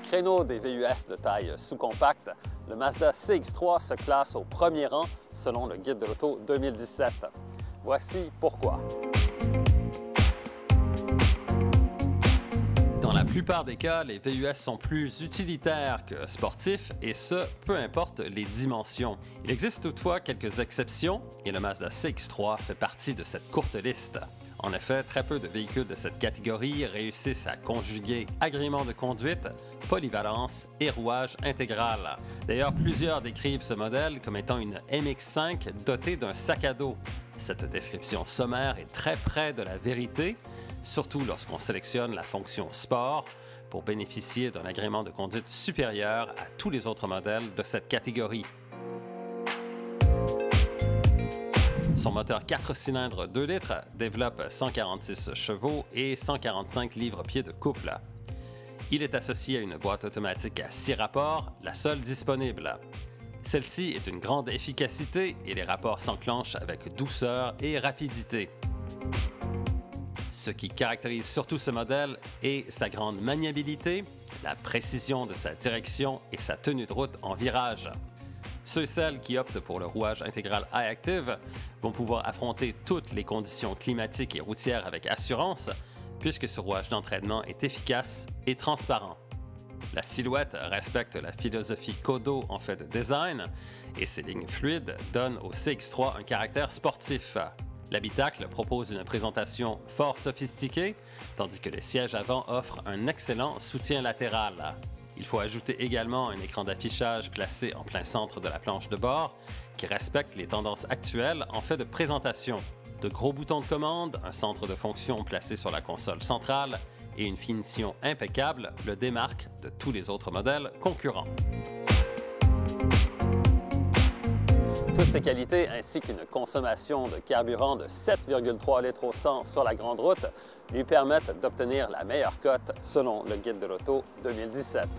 créneau des VUS de taille sous-compacte, le Mazda CX-3 se classe au premier rang selon le Guide de l'auto 2017. Voici pourquoi. Dans la plupart des cas, les VUS sont plus utilitaires que sportifs, et ce, peu importe les dimensions. Il existe toutefois quelques exceptions, et le Mazda CX-3 fait partie de cette courte liste. En effet, très peu de véhicules de cette catégorie réussissent à conjuguer agrément de conduite, polyvalence et rouage intégral. D'ailleurs, plusieurs décrivent ce modèle comme étant une MX-5 dotée d'un sac à dos. Cette description sommaire est très près de la vérité, surtout lorsqu'on sélectionne la fonction Sport pour bénéficier d'un agrément de conduite supérieur à tous les autres modèles de cette catégorie. Son moteur 4 cylindres 2 litres développe 146 chevaux et 145 livres-pieds de couple. Il est associé à une boîte automatique à 6 rapports, la seule disponible. Celle-ci est une grande efficacité et les rapports s'enclenchent avec douceur et rapidité. Ce qui caractérise surtout ce modèle est sa grande maniabilité, la précision de sa direction et sa tenue de route en virage. Ceux et celles qui optent pour le rouage intégral iActive vont pouvoir affronter toutes les conditions climatiques et routières avec assurance, puisque ce rouage d'entraînement est efficace et transparent. La silhouette respecte la philosophie Kodo en fait de design, et ses lignes fluides donnent au CX-3 un caractère sportif. L'habitacle propose une présentation fort sophistiquée, tandis que les sièges avant offrent un excellent soutien latéral. Il faut ajouter également un écran d'affichage placé en plein centre de la planche de bord qui respecte les tendances actuelles en fait de présentation. De gros boutons de commande, un centre de fonction placé sur la console centrale et une finition impeccable le démarquent de tous les autres modèles concurrents. Toutes ces qualités, ainsi qu'une consommation de carburant de 7,3 litres au 100 sur la grande route, lui permettent d'obtenir la meilleure cote selon le Guide de l'auto 2017.